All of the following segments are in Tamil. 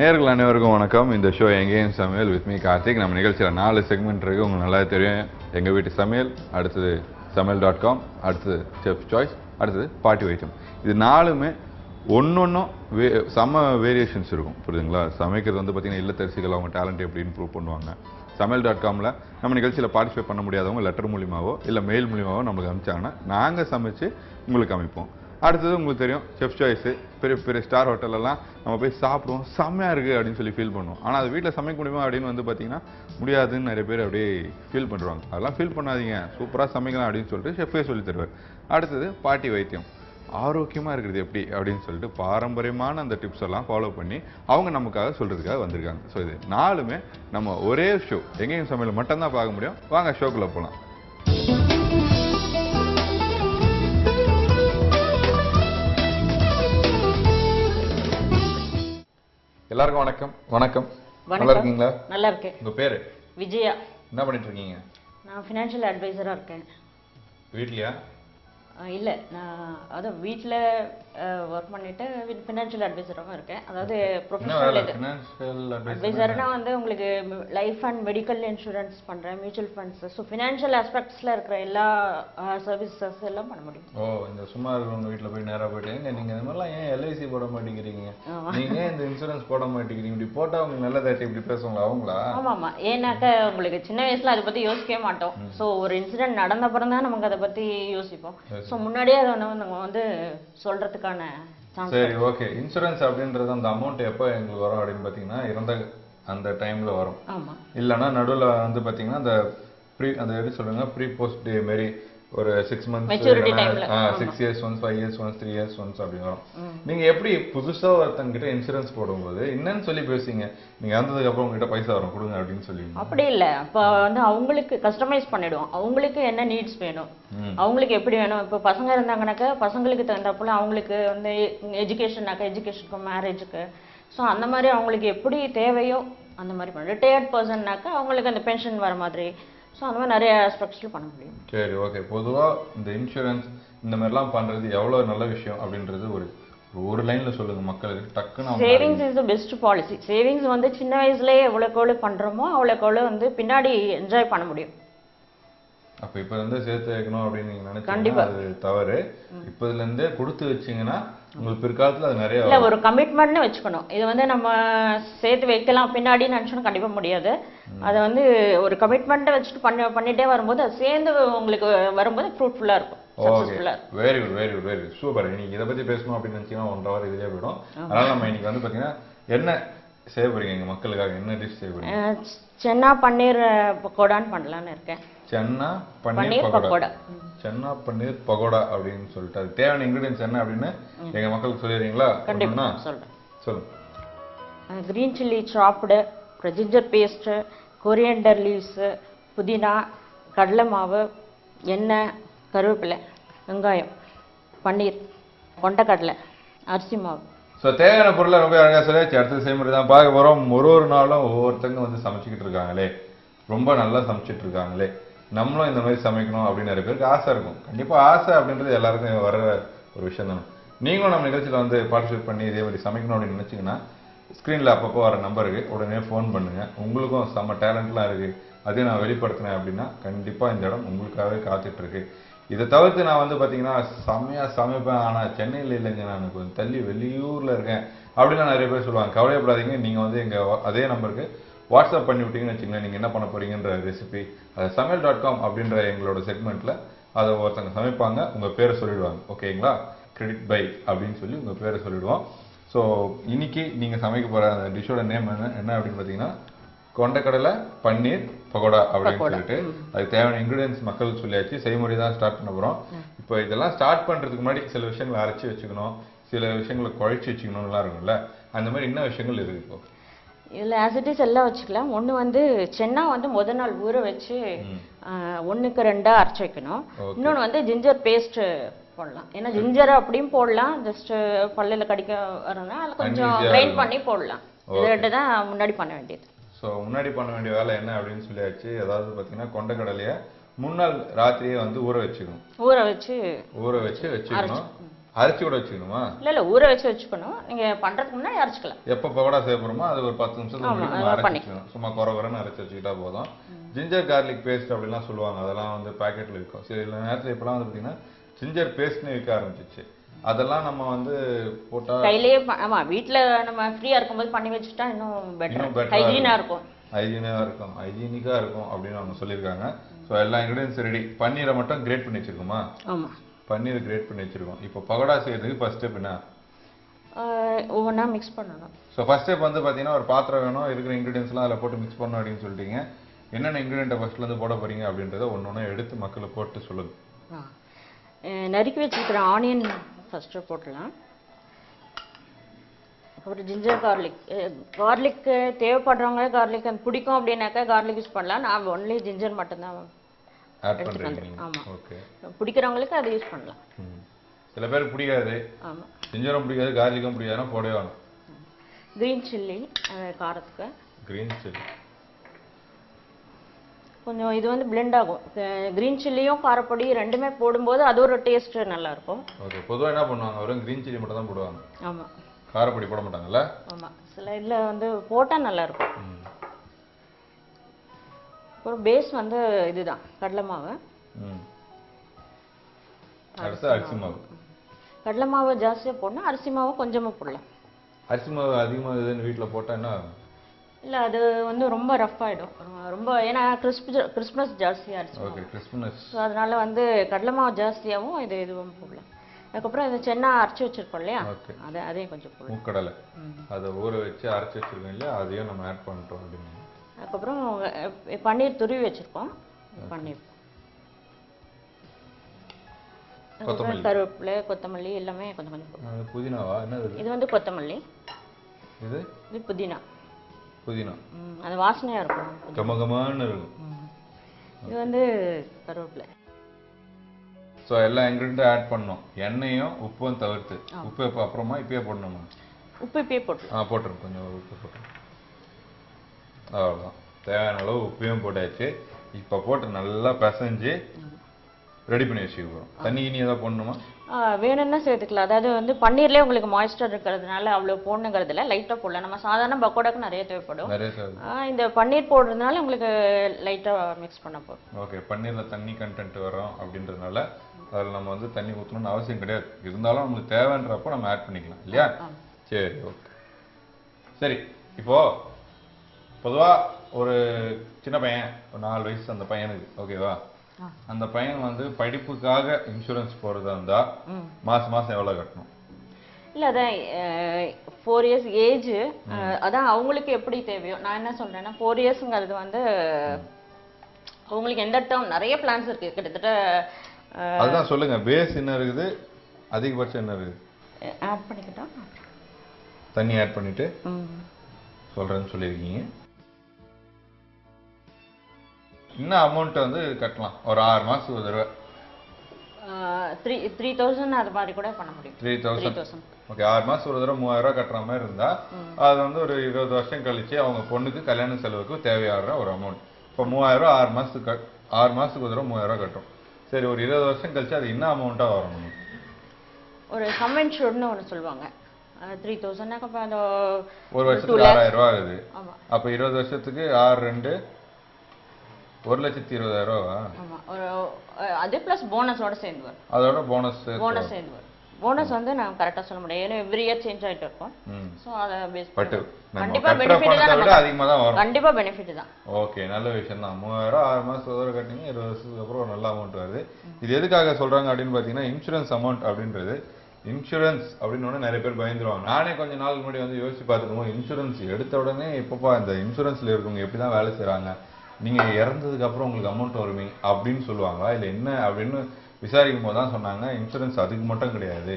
நேயர்கள் அனைவருக்கும் வணக்கம். இந்த ஷோ எங்கேயும் சமையல் வித் மீ கார்த்திக். நம்ம நிகழ்ச்சியில் 4 செக்மெண்ட் இருக்குது. உங்களுக்கு நல்லா தெரியும். எங்கள் வீட்டு சமையல், அடுத்தது சமையல்.com, அடுத்தது செஃப் சாய்ஸ், அடுத்தது பார்ட்டி வைட்டம். இது 4மே ஒன்னொன்னும் செம்ம வேரியேஷன்ஸ் இருக்கும், புரியுதுங்களா? சமைக்கிறது வந்து பார்த்தீங்கன்னா இல்லத்தரசிகள் அவங்க டேலண்ட் எப்படி இம்ப்ரூவ் பண்ணுவாங்க. சமையல்.comல நம்ம நிகழ்ச்சியில் பார்ட்டிசிபேட் பண்ண முடியாதவங்க லெட்டர் மூலியமாவோ இல்லை மெயில் மூலியமாவோ நம்மளுக்கு அனுப்பிச்சாங்கன்னா நாங்கள் சமைச்சு உங்களுக்கு அமைப்போம். அடுத்தது உங்களுக்கு தெரியும் செஃப் சாய்ஸு. பெரிய பெரிய ஸ்டார் ஹோட்டலெல்லாம் நம்ம போய் சாப்பிடுவோம், செம்மையாக இருக்குது அப்படின்னு சொல்லி ஃபீல் பண்ணுவோம். ஆனால் அது வீட்டில் சமைக்க முடியுமா அப்படின்னு வந்து பார்த்தீங்கன்னா முடியாதுன்னு நிறைய பேர் அப்படியே ஃபீல் பண்ணுறாங்க. அதெல்லாம் ஃபீல் பண்ணாதீங்க, சூப்பராக சமைக்கலாம் அப்படின்னு சொல்லிட்டு ஷெஃபே சொல்லி தருவார். அடுத்தது பார்ட்டி வைத்தியம், ஆரோக்கியமாக இருக்கிறது எப்படி அப்படின்னு சொல்லிட்டு பாரம்பரியமான அந்த டிப்ஸ் எல்லாம் ஃபாலோ பண்ணி அவங்க நமக்காக சொல்கிறதுக்காக வந்திருக்காங்க. ஸோ இது 4மே நம்ம ஒரே ஷோ எங்கேயும் சமையல் மட்டும்தான் பார்க்க முடியும். வாங்க ஷோக்குள்ளே போகலாம். எல்லாருக்கும் வணக்கம். வணக்கம், நல்லா இருக்கீங்களா? நல்லா இருக்கேன். உங்க பேரு? விஜயா. என்ன பண்ணிட்டு இருக்கீங்க? நான் ஃபினான்ஷியல் அட்வைசரா இருக்கேன். வீட்லயா? இல்லை, நான் அதான் வீட்டில் ஒர்க் பண்ணிட்டு ஃபினான்ஷியல் அட்வைசராகவும் இருக்கேன். அதாவது ப்ரொஃபஷனல் அட்வைசர்னா வந்து உங்களுக்கு லைஃப் அண்ட் மெடிக்கல் இன்சூரன்ஸ் பண்ணுறேன், மியூச்சுவல் ஃபண்ட்ஸ். ஸோ ஃபினான்ஷியல் ஆஸ்பெக்ட்ஸில் இருக்கிற எல்லா சர்வீசஸ் எல்லாம் பண்ண முடியும். ஓ, இந்த சும்மா இருக்கிறவங்க வீட்டில் போய் நேராக போயிட்டு நீங்கள் இந்த மாதிரிலாம் ஏன் எல்ஐசி போட மாட்டேங்கிறீங்க, நீங்கள் இந்த இன்சூரன்ஸ் போட மாட்டேங்கிறீங்க, இப்படி போட்டால் அவங்க நல்லதாட்டி இப்படி பேசுவாங்களா அவங்களா? ஆமாம் ஆமாம். ஏன்னாக்கா உங்களுக்கு சின்ன வயசில் அதை பற்றி யோசிக்கவே மாட்டோம். ஸோ ஒரு இன்சிடென்ட் நடந்த அப்புறம் தான் நமக்கு அதை பற்றி யோசிப்போம். ஸோ முன்னாடியே அதை நம்ம வந்து சொல்கிறதுக்கான. சரி, ஓகே. இன்சூரன்ஸ் அப்படின்றது அந்த அமௌண்ட் எப்போ எங்களுக்கு வரும் அப்படின்னு பார்த்தீங்கன்னா இறந்த அந்த டைமில் வரும். ஆமாம். இல்லைன்னா நடுவில் வந்து பார்த்தீங்கன்னா அந்த அந்த எப்படி சொல்லுங்க, ப்ரீ போஸ்ட் டே மாரி ஒரு 6 months, 6 years once, 5 years once, 3 years once அப்படி வரும். நீங்க எப்படி புதுசா ஒருத்தங்கிட்ட இன்சூரன்ஸ் போடும்போது என்னன்னு சொல்லி பேசுவீங்க, நீங்க இறந்ததுக்கு அப்புறம் உங்ககிட்ட பைசா வரும் கொடுங்க அப்படின்னு சொல்லி? அப்படி இல்லை. இப்போ வந்து அவங்களுக்கு கஸ்டமைஸ் பண்ணிடுவோம். அவங்களுக்கு என்ன நீட்ஸ் வேணும், அவங்களுக்கு எப்படி வேணும். இப்போ பசங்க இருந்தாங்கனாக்கா பசங்களுக்கு தகுந்தாப்புல, அவங்களுக்கு வந்து எஜுகேஷன்னாக்கா எஜுகேஷனுக்கு, மேரேஜுக்கு. ஸோ அந்த மாதிரி அவங்களுக்கு எப்படி தேவையோ அந்த மாதிரி பண்ண. ரிட்டையர்ட் பர்சன்னாக்கா அவங்களுக்கு அந்த பென்ஷன் வர மாதிரி. ஸோ அந்த மாதிரி நிறைய ஆஸ்பெக்ட்ஸில் பண்ண முடியும். சரி, ஓகே. பொதுவாக இந்த இன்சூரன்ஸ் இந்த மாதிரிலாம் பண்ணுறது எவ்வளோ நல்ல விஷயம் அப்படின்றது ஒரு லைனில் சொல்லுங்கள் மக்களுக்கு டக்குன்னு. Savings is the best policy. Savings வந்து சின்ன வயசுலேயே எவ்வளோக்கு எவ்வளோ பண்ணுறோமோ அவ்வளோக்கு வந்து பின்னாடி என்ஜாய் பண்ண முடியும். அப்போ இப்போ இருந்தே சேர்த்து வைக்கணும் அப்படின்னு நீங்கள் நினைச்சீங்கன்னா அது தவறு. இப்போ இதுலேருந்தே கொடுத்து வச்சிங்கன்னா உங்களுக்கு பிற்காலத்தில் அது நிறைய இல்லை, ஒரு கமிட்மெண்ட்னு வச்சுக்கணும். இது வந்து நம்ம சேர்த்து வைக்கலாம் பின்னாடி நினச்சோன்னா கண்டிப்பாக முடியாது. அதை வந்து ஒரு கமிட்மெண்ட்டை வச்சுட்டு பண்ணிட்டே வரும்போது அது சேர்ந்து உங்களுக்கு வரும்போது ஃப்ரூட்ஃபுல்லாக இருக்கும். Very good, very good, very good, super. இன்னைக்கு இதை பற்றி பேசணும் அப்படின்னு நினச்சிங்கன்னா 1 hour இதுலேயே போயிடும். அதனால் நம்ம இன்னைக்கு வந்து பார்த்தீங்கன்னா என்ன செய்ய போறீங்க எங்கள் மக்களுக்காக, என்ன டிஷ் செய்ய போறீங்க? சென்னா பன்னீர் பக்கோடான்னு பண்ணலான்னு இருக்கேன். சென்னா பன்னீர் பக்கோடா. சென்னா பன்னீர் பக்கோடா அப்படின்னு சொல்லிட்டு அது தேவையான இன்கிரீடியன்ஸ் என்ன அப்படின்னு எங்க மக்களுக்கு சொல்லிடுறீங்களா? கண்டிப்பா சொல்றேன். சொல்லுங்க. கிரீன் சில்லி சாப்டு, ஜிஞ்சர் பேஸ்ட், கொரியண்டர் லீவ்ஸ், புதினா, கடலை மாவு, எண்ணெய், கருவேப்பிலை, வெங்காயம், பன்னீர், கொண்டக்கடலை, அரிசி மாவு. ஸோ தேவையான பொருளை ரொம்ப அழகாக சொல்லியாச்சு. அடுத்த செய்முறை தான் பார்க்க போகிறோம். ஒரு நாளும் ஒவ்வொருத்தங்க வந்து சமைச்சிக்கிட்டு இருக்காங்களே, ரொம்ப நல்லா சமைச்சிட்டு இருக்காங்களே, நம்மளும் இந்த மாதிரி சமைக்கணும் அப்படின்னு நிறைய பேருக்கு ஆசை இருக்கும். கண்டிப்பாக ஆசை அப்படின்றது எல்லாருக்கும் வர ஒரு விஷயம் தானே. நீங்களும் நம்ம நிகழ்ச்சியில் வந்து பார்ட்டிசிபேட் பண்ணி இதே மாதிரி சமைக்கணும் அப்படின்னு நினச்சிங்கன்னா ஸ்க்ரீனில் அப்பப்போ வர நம்பருக்கு உடனே ஃபோன் பண்ணுங்கள். உங்களுக்கும் செம்ம டேலண்ட்லாம் இருக்குது, அதையும் நான் வெளிப்படுத்தினேன் அப்படின்னா கண்டிப்பாக இந்த இடம் உங்களுக்காகவே காத்துட்ருக்கு. இதை தவிர்த்து நான் வந்து பார்த்தீங்கன்னா செம்மையாக சமைப்பேன், ஆனால் சென்னையில் இல்லைங்க, நான் கொஞ்சம் தள்ளி வெளியூரில் இருக்கேன் அப்படின்னா நிறைய பேர் சொல்லுவாங்க. கவலையப்படாதீங்க, நீங்கள் வந்து எங்கள் அதே நம்பருக்கு வாட்ஸ்அப் பண்ணி விட்டீங்கன்னு வச்சுங்களேன். நீங்கள் என்ன பண்ண போகிறீங்கன்ற ரெசிபி அது சமையல்.com அப்படின்ற எங்களோட செக்மெண்ட்டில் அதை ஒருத்தங்க சமைப்பாங்க, உங்கள் பேரை சொல்லிவிடுவாங்க. ஓகேங்களா? கிரெடிட் பை அப்படின்னு சொல்லி உங்கள் பேரை சொல்லிவிடுவோம். ஸோ இன்னைக்கு நீங்கள் சமைக்க போகிற அந்த டிஷ்ஷோட நேம் என்ன அப்படின்னு பார்த்தீங்கன்னா கொண்டக்கடலை பன்னீர் பக்கோடா அப்படின்னு சொல்லிட்டு அதுக்கு தேவையான இன்க்ரீடியன்ஸ் மக்களுக்கு சொல்லியாச்சு. செய்முறை தான் ஸ்டார்ட் பண்ண போகிறோம். இப்போ இதெல்லாம் ஸ்டார்ட் பண்ணுறதுக்கு முன்னாடி சில விஷயங்களை அரைச்சி வச்சுக்கணும், சில விஷயங்களை குழைச்சி வச்சுக்கணும்லாம் இருக்கும்ல, அந்த மாதிரி என்ன விஷயங்கள் இருக்குது இப்போ இதில்? ஆசிட்டிஸ் எல்லாம் வச்சுக்கலாம். ஒன்று வந்து சென்னா வந்து முதல் நாள் ஊற வச்சு 1க்கு 2 அரைச்சி வைக்கணும். இன்னொன்று வந்து ஜிஞ்சர் பேஸ்ட் போடலாம். ஏன்னா ஜிஞ்சரை அப்படியும் போடலாம், ஜஸ்ட் பல்லில் கடிக்க வரணும்னா அதில் கொஞ்சம் கிரைண்ட் பண்ணி போடலாம். இது 2 தான் முன்னாடி பண்ண வேண்டியது. ஸோ முன்னாடி பண்ண வேண்டிய வேலை என்ன அப்படின்னு சொல்லியாச்சு. அதாவது பார்த்தீங்கன்னா கொண்டக்கடலையை முன்னாள் ராத்திரியே வந்து ஊற வச்சுக்கணும். ஊற வச்சு வச்சுக்கணும். அரைச்சி கூட வச்சுக்கணுமா? இல்ல ஊற வச்சு வச்சுக்கணும். நீங்க பண்றதுக்கு முன்னாடி அரைச்சிக்கலாம். எப்போ பகோடா செய்ய போறோமோ அது ஒரு 10 நிமிஷத்துக்கு முன்னாடி நம்ம அரைச்சி பண்ணிக்கலாம். வச்சுக்கணும். சும்மா குறகுறன்னு அரைச்சி வச்சுக்கிட்டா போதும். ஜிஞ்சர் கார்லிக் பேஸ்ட் அப்படிலாம் சொல்லுவாங்க, அதெல்லாம் வந்து பாக்கெட்ல இருக்கும். சரி, இந்த நேரத்தில் இப்பெல்லாம் வந்து பார்த்தீங்கன்னா ஜிஞ்சர் பேஸ்ட்னு விற்க ஆரம்பிச்சிச்சு. அதெல்லாம் நம்ம வந்து போட்டா கையிலேயே ஆமா வீட்ல நம்ம ஃப்ரீயா இருக்கும்போது பண்ணி வச்சுட்டா இன்னும் பெட்டர், ஹைஜீனா இருக்கும். ஹைஜீனிக்கா இருக்கும் அப்படின்னு அவங்க சொல்லியிருக்காங்க. ஸோ எல்லா இன்கிரீடியன்ஸ் ரெடி. பன்னீரை மட்டும் கிரேட் பண்ணி வச்சிருக்கோமா? ஆமா, பன்னீர் கிரேட் பண்ணி வச்சிருக்கோம். இப்போ பகோடா செய்யறதுக்கு ஃபர்ஸ்ட் ஸ்டெப் என்ன? ஒவ்வொன்றா மிக்ஸ் பண்ணணும். ஸோ ஃபர்ஸ்ட் ஸ்டெப் வந்து பார்த்தீங்கன்னா ஒரு பாத்திரம் வேணும், இருக்கிற இன்கிரீடியன்ஸ்லாம் அதில் போட்டு மிக்ஸ் பண்ணணும் அப்படின்னு சொல்லிட்டீங்க. என்னென்ன இன்கிரீடியன்ட்டை ஃபர்ஸ்ட்லேருந்து போட போறீங்க அப்படின்றத ஒன்று ஒன்றா எடுத்து மக்களை போட்டு சொல்லுங்க. நறுக்கி வச்சுருக்கிற ஆனியன் ஃபஸ்ட்டு போட்டுடலாம். அப்புறம் ஜிஞ்சர் கார்லிக் தேவைப்படுறவங்க கார்லிக் அது பிடிக்கும் அப்படின்னாக்கா கார்லிக் யூஸ் பண்ணலாம். நான் ஒன்லி ஜிஞ்சர் மட்டும்தான் எடுத்துட்டு வந்துடுறேன். ஆமாம், ஓகே. பிடிக்கிறவங்களுக்கு அதை யூஸ் பண்ணலாம். சில பேருக்கு பிடிக்காது. ஆமாம், ஜிஞ்சரும் பிடிக்காது, கார்லிக்கும் பிடிக்காதுன்னா போடவே வேணும். க்ரீன் சில்லி காரத்துக்கு. க்ரீன் சில்லி கொஞ்சம் இது வந்து பிளெண்ட் ஆகும். க்ரீன் சில்லியும் காரப்பொடி ரெண்டுமே போடும்போது அது ஒரு டேஸ்ட் நல்லா இருக்கும். ஓகே. பொதுவாக என்ன பண்ணுவாங்க, வெறும் க்ரீன் சில்லி மட்டும் தான் போடுவாங்க. ஆமாம், காரப்பொடி போட மாட்டாங்கல்ல? ஆமாம், சில இதில் வந்து போட்டால் நல்லா இருக்கும். அப்புறம் பேஸ் வந்து இதுதான் கடலை மாவு. அடுத்து அரிசி மாவு. கடலை மாவு ஜாஸ்தியாக போடணும், அரிசி மாவு கொஞ்சமாக போடலாம். அரிசி மாவு அதிகமாக இதுன்னு வீட்டில் போட்டால் என்ன? இல்லை, அது வந்து ரொம்ப ரஃப் ஆகிடும் ரொம்ப. ஏன்னா கிறிஸ்மஸ் ஜாஸ்தியாக அரிசி. Okay, Christmas. ஸோ அதனால வந்து கடலை மாவு ஜாஸ்தியாகவும் இதுவும் போடலாம். அதுக்கப்புறம் இது சென்னா அரைச்சி வச்சிருக்கோம் இல்லையா, அதையும் கொஞ்சம் போடலாம். மூக்கடலை அதை ஊற வச்சு அரைச்சி வச்சிருக்கோம் இல்லையா, அதையும் நம்ம ஆட் பண்ணிட்டோம் அப்படின்னு. அதுக்கப்புறம் பன்னீர் துருவி வச்சிருக்கோம். பன்னீர், கருவேப்பிலை, கொத்தமல்லி எல்லாமே கொஞ்சம் கொஞ்சம் போடலாம். புதினாவா? என்னது இது வந்து கொத்தமல்லி, இது புதினா. புதினா அது வாசனையா இருக்கும், கமகமான இருக்கும். இது வந்து கருவேப்பிலை. ஸோ எல்லா இன்கிரீடியன்ட்டும் ஆட் பண்ணோம். எண்ணெயும் உப்பும் தவிர்த்து. உப்பு எப்போ அப்புறமா இப்பயே போடணுமா? உப்பு இப்பயே போட்டுருவோம். போட்டுரும், கொஞ்சம் உப்பு போட்டுரும். அவ்வளோதான், தேவையான அளவு உப்பையும் போட்டாச்சு. இப்போ போட்டு நல்லா பிசைஞ்சு ரெடி பண்ணி வச்சுக்கிறோம். தண்ணி இனி ஏதாவது போடணுமா? வேணும்னா சேர்த்துக்கலாம். அதாவது வந்து பன்னீர்லேயே உங்களுக்கு மாய்ஸ்டர் இருக்கிறதுனால அவ்வளோ போடணுங்கிறது இல்லை, லைட்டாக போடலாம். நம்ம சாதாரண பக்கோடாக்கு நிறைய தேவைப்படும். இந்த பன்னீர் போடுறதுனால உங்களுக்கு லைட்டாக மிக்ஸ் பண்ண போதும். ஓகே. பன்னீரில் தண்ணி கண்டென்ட் வரும் அப்படின்றதுனால அதில் நம்ம வந்து தண்ணி ஊற்றணும்னு அவசியம் கிடையாது. இருந்தாலும் நம்மளுக்கு தேவைன்றப்போ நம்ம ஆட் பண்ணிக்கலாம் இல்லையா? சரி, ஓகே. சரி, இப்போ பொதுவாக ஒரு சின்ன பையன், ஒரு 4 வயசு அந்த பையனுக்கு, ஓகேவா? அந்த பையன் வந்து படிப்புக்காக இன்சூரன்ஸ் போறதா இருந்தா மாசம் மாசம் எவ்வளவு கட்டணும்? இல்ல அதான் 4 இயர்ஸ் ஏஜ், அதான் அவங்களுக்கு எப்படி தேவையோ. நான் என்ன சொல்றேன்னா 4 இயர்ஸ்ங்கிறது வந்து அவங்களுக்கு எந்த டேர்ம் நிறைய பிளான்ஸ் இருக்கு கிட்டத்தட்ட. அதுதான் சொல்லுங்க, பேஸ் என்ன இருக்குது, அதிகபட்சம் என்ன இருக்குது? ஆட் பண்ணிக்கிட்டோம், தண்ணி ஆட் பண்ணிட்டு சொல்றேன்னு சொல்லியிருக்கீங்க. என்ன அமௌண்ட் வந்து கட்டலாம் ஒரு 6 மாசத்துக்கு ஒரு தடவை? 3000 அது மாதிரி கூட பண்ண முடியும். 3000. ஓகே. 6 மாசத்துக்கு ஒரு தடவை 3000 ரூபாய் கட்டுற மாதிரி இருந்தா அது வந்து ஒரு 20 வருஷம் கழிச்சு அவங்க பொண்ணுக்கு கல்யாண செலவுக்கு தேவையான ஒரு அமௌண்ட். இப்போ 3000 ரூபாய் 6 மாசத்துக்கு ஒரு தடவை 3000 ரூபாய் கட்டும். சரி, ஒரு 20 வருஷம் கழிச்சு அது என்ன அமௌண்ட்டா வரணும்? ஒரு சம் இன்சூர்ட்னு ஒன்று சொல்லுவாங்க. 3000 ஒரு வருஷத்துக்கு 6000 ரூபாய் ஆகுது. அப்போ 20 வருஷத்துக்கு 6 1,20,000 ரூபாவா? அது பிளஸ் போனஸோட சேர்ந்து வரும். அதோட போனஸ் சேர்ந்து வரும். போனஸ் வந்து நான் கரெக்டா சொல்ல முடியாது, ஏன்னா எவ்ரி இயர் சேஞ்ச் ஆயிட்டு இருக்கும். சோ அத பேஸ் பண்ணி கண்டிப்பா பெனிஃபிட் தான், அதிகமா தான் வரும். கண்டிப்பா பெனிஃபிட் தான். ஓகே, நல்ல விஷயம் தான். 3000 6 மாசத்துக்கு ஒரு கட்டிங்க, 20 வருஷத்துக்கு அப்புறம் ஒரு நல்ல அமௌண்ட் வருது. இது எதுக்காக சொல்றாங்க அப்படின்னு பாத்தீங்கன்னா, இன்சூரன்ஸ் அமௌண்ட் அப்படின்றது, இன்சூரன்ஸ் அப்படின்னு நிறைய பேர் பயந்துருவாங்க. நானே கொஞ்ச நாள் முன்னாடி வந்து யோசிச்சு பார்த்துக்கோங்க, இன்சூரன்ஸ் எடுத்த உடனே இப்பப்பா இந்த இன்சூரன்ஸ்ல இருக்கவங்க எப்படிதான் வேலை செய்யறாங்க, நீங்க இறந்ததுக்கு அப்புறம் உங்களுக்கு அமௌண்ட் வருமே அப்படின்னு சொல்லுவாங்களா, இல்லை என்ன அப்படின்னு விசாரிக்கும் போது தான் சொன்னாங்க, இன்சூரன்ஸ் அதுக்கு மட்டும் கிடையாது,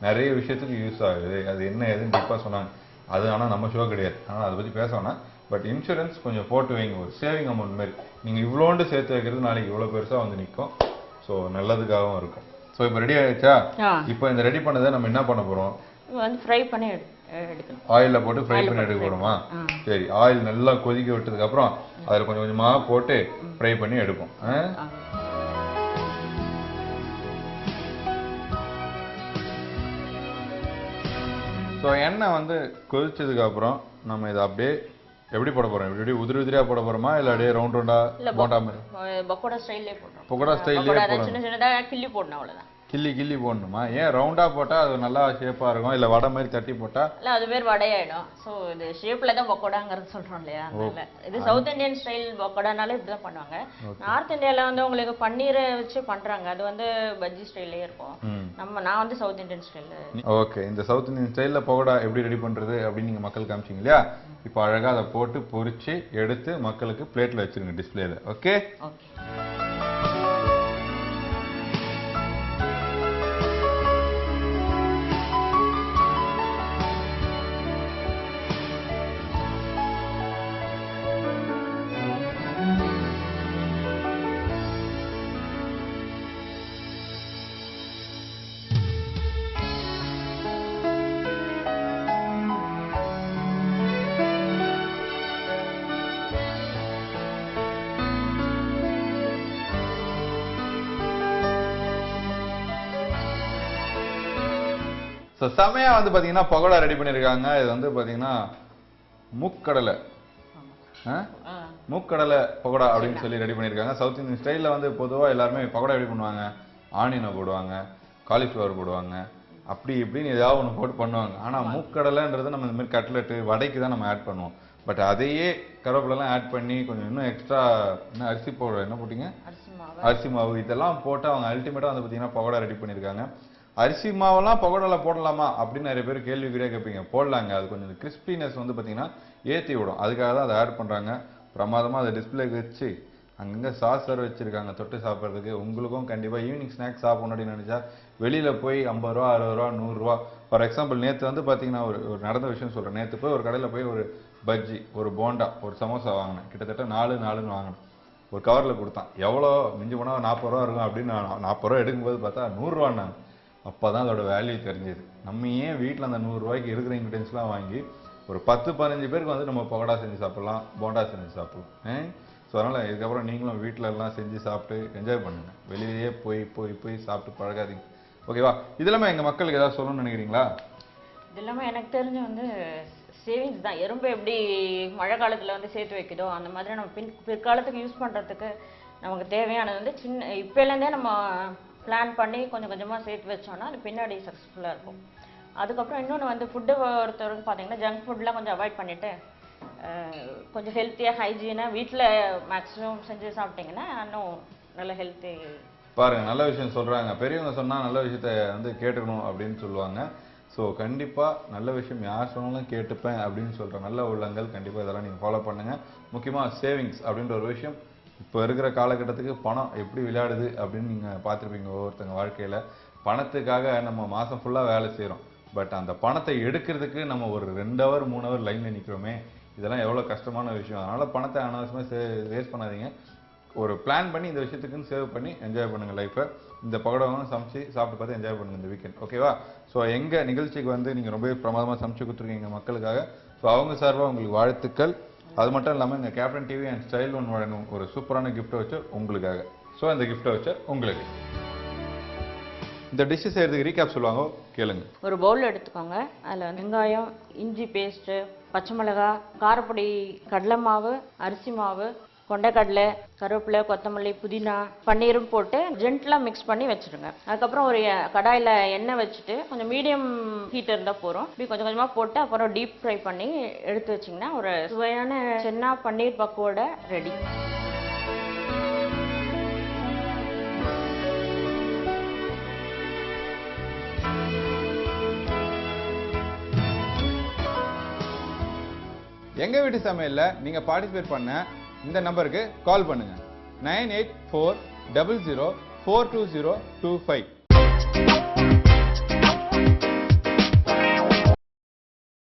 நிறைய விஷயத்துக்கு யூஸ் ஆகுது. அது என்ன ஏதுன்னு டீப்பாக சொன்னாங்க. அது ஆனால் நம்ம ஷோ கிடையாது, ஆனால் அதை பற்றி பேச வேணாம். பட் இன்சூரன்ஸ் கொஞ்சம் போட்டு வைங்க, ஒரு சேவிங் அமௌண்ட் மாதிரி. நீங்கள் இவ்வளோண்டு சேர்த்து வைக்கிறது நாளைக்கு இவ்வளோ பெருசாக வந்து நிற்கும். ஸோ நல்லதுக்காகவும் இருக்கும். ஸோ இப்போ ரெடி ஆயிடுச்சா? இப்போ இந்த ரெடி பண்ணதை நம்ம என்ன பண்ண போகிறோம்? வந்து ஃப்ரை பண்ணி எடுக்கணும். ஆயிலில் போட்டு ஃப்ரை பண்ணி எடுக்க போகிறோமா? சரி, ஆயில் நல்லா கொதிக்க விட்டதுக்கப்புறம் அதில் கொஞ்சம் கொஞ்சமாக போட்டு ஃப்ரை பண்ணி எடுப்போம். ஸோ எண்ணெய் வந்து கொதிச்சதுக்கு அப்புறம் நம்ம இதை அப்படியே எப்படி போட போறோம்? இப்படி உதிரி உதிரியா போட போறோமா இல்ல அப்படியே ரவுண்ட் ரவுண்டா போட்டா மாதிரி? பக்கோடா ஸ்டைல்லே போடுறோம். பக்கோடா ஸ்டைல்லே போடணும். சின்ன சின்னதா கிள்ளி போடணும், அவ்வளவுதான். கிள்ளி போடணுமா? ஏன் ரவுண்டா போட்டா அது நல்லா ஷேப்பா இருக்கும், இல்ல வடை மாதிரி தட்டி போட்டா? இல்ல அது பேர் வடையாயிடும். சோ இது ஷேப்ல தான் பக்கோடாங்கிறது சொல்றோம் இல்லையா, அதனால இது சவுத் இந்தியன் ஸ்டைல் பக்கோடானால இப்படிதான் பண்ணுவாங்க. நார்த் இந்தியால வந்து உங்களுக்கு பன்னீரை வச்சு பண்றாங்க, அது வந்து பஜ்ஜி ஸ்டைல்லே இருக்கும். நான் வந்து சவுத் இந்தியன் ஸ்டைல். ஓகே, இந்த சவுத் இந்தியன் ஸ்டைல்ல பக்கோடா எப்படி ரெடி பண்றது அப்படின்னு நீங்க மக்களுக்கு காமிச்சீங்க இல்லையா? இப்போ அழகா அதை போட்டு பொரிச்சு எடுத்து மக்களுக்கு பிளேட்ல வச்சிருங்க, டிஸ்பிளேல. Okay okay. செமையா வந்து பாத்தீங்கன்னா பகோடா ரெடி பண்ணிருக்காங்க. இது வந்து பாத்தீங்கன்னா மூக்கடலை மூக்கடலை பகோடா அப்படின்னு சொல்லி ரெடி பண்ணிருக்காங்க. சவுத் இந்தியன் ஸ்டைல்ல வந்து பொதுவா எல்லாருமே பகோடா எப்படி பண்ணுவாங்க? ஆனியனை போடுவாங்க, காலிஃபிளவர் போடுவாங்க, அப்படி இப்படின்னு ஏதாவது ஒன்று போட்டு பண்ணுவாங்க. ஆனா மூக்கடலைன்றது நம்ம இந்த மாதிரி கட்லெட்டு வடைக்கு தான் நம்ம ஆட் பண்ணுவோம். பட் அதையே கருவேப்பிலெல்லாம் ஆட் பண்ணி கொஞ்சம் இன்னும் எக்ஸ்ட்ரா என்ன அரிசி பவுடர் என்ன போட்டீங்க? அரிசி மாவு இதெல்லாம் போட்டு அவங்க அல்டிமேட்டா வந்து பாத்தீங்கன்னா பகோடா ரெடி பண்ணிருக்காங்க. அரிசி மாவெல்லாம் பகோடால போடலாமா அப்படின்னு நிறைய பேர் கேள்விக்குறியா கேட்பீங்க. போடலாங்க, அது கொஞ்சம் கிறிஸ்பினஸ் வந்து பாத்தீங்கன்னா ஏற்றி விடும், அதுக்காக தான் அதை ஆட் பண்றாங்க. பிரமாதமா அதை டிஸ்பிளேக்கு வச்சு அங்கங்க சாஸ் வேறு வச்சிருக்காங்க தொட்டு சாப்பிட்றதுக்கு. உங்களுக்கும் கண்டிப்பா ஈவினிங் ஸ்நாக்ஸ் சாப்பிடணும் அப்படின்னு நினைச்சா வெளியில போய் 50 ரூபா 60 ரூபா 100 ரூபா. ஃபார் எக்ஸாம்பிள் நேற்று வந்து பாத்தீங்கன்னா ஒரு நடந்த விஷயம் சொல்றேன். நேற்று போய் ஒரு கடையில் போய் ஒரு பஜ்ஜி, ஒரு போண்டா, ஒரு சமோசா வாங்கினேன். கிட்டத்தட்ட 4 வாங்கினேன். ஒரு கவரில் கொடுத்தான். எவ்வளோ மிஞ்சி போனால் 40 ரூபா இருக்கும் அப்படின்னு 40 ரூபா எடுக்கும்போது பார்த்தா 100 ரூபான்னாங்க. அப்போதான் அதோட வேல்யூ தெரிஞ்சது. நம்ம ஏன் வீட்டில் அந்த 100 ரூபாய்க்கு இருக்கிற இன்க்ரீடியன்ஸ்லாம் வாங்கி ஒரு 10-15 பேருக்கு வந்து நம்ம பகோடா செஞ்சு சாப்பிடலாம், போண்டா செஞ்சு சாப்பிடலாம். ஸோ அதனால் இதுக்கப்புறம் நீங்களும் வீட்டில் எல்லாம் செஞ்சு சாப்பிட்டு என்ஜாய் பண்ணுங்க. வெளியிலேயே போய் சாப்பிட்டு பழகாதீங்க. ஓகேவா? இது இல்லாமல் எங்கள் மக்களுக்கு ஏதாவது சொல்லணும்னு நினைக்கிறீங்களா? இது இல்லாமல் எனக்கு தெரிஞ்சு வந்து சேவிங்ஸ் தான். எறும்பு எப்படி மழை காலத்தில் வந்து சேர்த்து வைக்குதோ அந்த மாதிரி நம்ம பிற்காலத்துக்கு யூஸ் பண்ணுறதுக்கு நமக்கு தேவையானது வந்து இப்போலேருந்தே நம்ம பிளான் பண்ணி கொஞ்சம் கொஞ்சமாக சேர்த்து வச்சோம்னா அது பின்னாடி சக்ஸஸ்ஃபுல்லாக இருக்கும். அதுக்கப்புறம் இன்னொன்று வந்து ஃபுட்டு பொறுத்தவரைக்கும் பார்த்தீங்கன்னா ஜங்க் ஃபுட்லாம் கொஞ்சம் அவாய்ட் பண்ணிவிட்டு கொஞ்சம் ஹெல்த்தியாக ஹைஜீனாக வீட்டில் மேக்ஸிமம் செஞ்சு சாப்பிட்டீங்கன்னா இன்னும் நல்ல ஹெல்த்தி. பாருங்கள், நல்ல விஷயம் சொல்கிறாங்க. பெரியவங்க சொன்னால் நல்ல விஷயத்த வந்து கேட்டுக்கணும் அப்படின்னு சொல்லுவாங்க. ஸோ கண்டிப்பாக நல்ல விஷயம் யார் சொன்னாலும் கேட்டுப்பேன் அப்படின்னு சொல்கிற நல்ல உள்ளங்கள் கண்டிப்பாக இதெல்லாம் நீங்கள் ஃபாலோ பண்ணுங்கள். முக்கியமாக சேவிங்ஸ் அப்படின்ற ஒரு விஷயம் இப்போ இருக்கிற காலகட்டத்துக்கு பணம் எப்படி விளையாடுது அப்படின்னு நீங்கள் பார்த்துருப்பீங்க. ஒவ்வொருத்தங்க வாழ்க்கையில் பணத்துக்காக நம்ம மாதம் ஃபுல்லாக வேலை செய்கிறோம். பட் அந்த பணத்தை எடுக்கிறதுக்கு நம்ம ஒரு 2 ஹவர் 3 ஹவர் லைனில் நிற்கிறோமே, இதெல்லாம் எவ்வளோ கஷ்டமான விஷயம். அதனால் பணத்தை அனாவசியமாக வேஸ்ட் பண்ணாதீங்க. ஒரு பிளான் பண்ணி இந்த விஷயத்துக்குன்னு சேவ் பண்ணி என்ஜாய் பண்ணுங்கள் லைஃப்பை. இந்த பகோடாவும் சமைச்சு சாப்பிட்டு பார்த்து என்ஜாய் பண்ணுங்கள் இந்த வீக்கெண்ட். ஓகேவா? ஸோ எங்கள் நிகழ்ச்சிக்கு வந்து நீங்கள் ரொம்ப பிரமாதமாக சமைச்சு கொடுத்துருக்கீங்க மக்களுக்காக. ஸோ அவங்க சார்பாக உங்களுக்கு வாழ்த்துக்கள். அது மட்டும் இல்லாமல் இந்த captain TV and style one வழங்கும் ஒரு சூப்பரான கிஃப்ட் வச்சர் உங்களுக்காக. ஸோ இந்த கிஃப்ட் வச்சர் உங்களுக்கு. இந்த டிஷ்ஷு செய்கிறதுக்கு ரீகேப் சொல்லுவாங்க, கேளுங்க. ஒரு பவுல் எடுத்துக்கோங்க. அதில் வெங்காயம், இஞ்சி பேஸ்ட்டு, பச்சை மிளகாய், காரப்பொடி, கடலை மாவு, அரிசி மாவு, கொண்டைக்கடலை, கருவேப்பிலை, கொத்தமல்லி, புதினா, பன்னீரும் போட்டு ஜென்டலாக மிக்ஸ் பண்ணி வச்சுருங்க. அதுக்கப்புறம் ஒரு கடாயில் எண்ணெய் வச்சுட்டு கொஞ்சம் மீடியம் ஹீட் இருந்தால் போகிறோம். இப்படி கொஞ்சம் கொஞ்சமாக போட்டு அப்புறம் டீப் ஃப்ரை பண்ணி எடுத்து வச்சிங்கன்னா ஒரு சுவையான சென்னா பன்னீர் பக்கோடா ரெடி. எங்க வீட்டு சமையல்ல நீங்க பார்ட்டிசிபேட் பண்ண இந்த நம்பருக்கு கால் பண்ணுங்க 9840042025.